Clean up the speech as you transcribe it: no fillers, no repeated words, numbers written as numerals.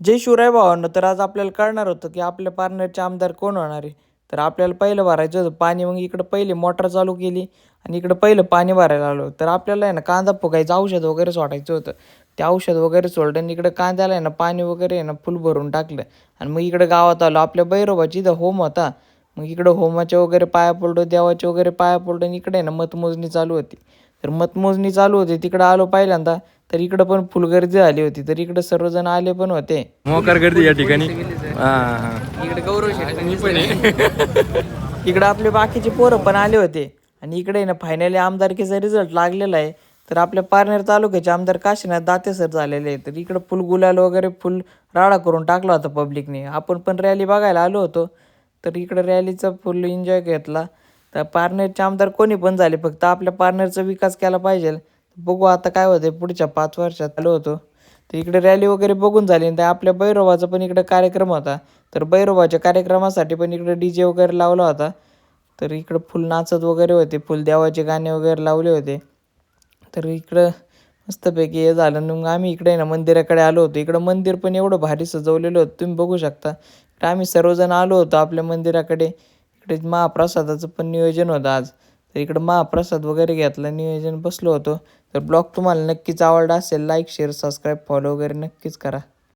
जय शिवराय भावांनो. तर आज आपल्याला कळणार होतं की आपल्या पारनेरचे आमदार कोण होणार आहे. तर आपल्याला पहिलं भरायचं होतं पाणी. मग इकडं पहिले मोटर चालू केली आणि इकडं पहिलं पाणी भरायला आलो. तर आपल्याला आहे ना कांदा फुगायचं औषध वगैरे सोडायचं होतं. ते औषध वगैरे सोडलं आणि इकडं कांद्याला आहे ना पाणी वगैरे आहे ना फुल भरून टाकलं. आणि मग इकडं गावात आलो. आपल्या भैरोबाची इथं होम होता. मग इकडं होमाचे वगैरे पाया पडलो, देवाचे वगैरे पाया पडलो आणि इकडे आहे ना मतमोजणी चालू होती. तर मतमोजणी चालू होती तिकडं आलो पहिल्यांदा. तर इकडं पण फुल गर्दी झाली होती. तर इकडं सर्वजण आले पण होते. मोकार गर्दी या ठिकाणी. इकडे गौरव इकडे आपले बाकीचे पोरं पण आले होते. आणि इकडे ना फायनली आमदारकीचा रिझल्ट लागलेला आहे. तर आपल्या पारनेर तालुक्याचे आमदार काशीनाथ दाते सर झालेले आहे. तर इकडं फुल गुलाल वगैरे फुल राडा करून टाकला होता पब्लिकने. आपण पण रॅली बघायला आलो होतो. तर इकडे रॅलीचा फुल एन्जॉय घेतला. तर पारनेरचे आमदार कोणी पण झाले, फक्त आपल्या पारनेरचा विकास केला पाहिजे. बघू आता काय होते पुढच्या 5 वर्षात. आलो होतो तर इकडे रॅली वगैरे बघून झाली. आणि आपल्या भैरोबाचा पण इकडे कार्यक्रम होता. तर भैरोबाच्या कार्यक्रमासाठी पण इकडे DJ वगैरे लावला होता. तर इकडं फुल नाचत वगैरे होते, फुल देवाचे गाणे वगैरे लावले होते. तर इकडं मस्तपैकी हे झालं. मग आम्ही इकडे ना मंदिराकडे आलो होतो. इकडं मंदिर पण एवढं भारी सजवलेलं होतं, तुम्ही बघू शकता. तर आम्ही सर्वजण आलो होतो आपल्या मंदिराकडे. इकडे महाप्रसादाचं पण नियोजन होतं आज. तर इकडं महाप्रसाद वगैरे घेतला, नियोजन बसलो होतो. तर ब्लॉग तुम्हाला नक्कीच आवडला असेल. लाईक शेअर सबस्क्राईब फॉलो वगैरे नक्कीच करा.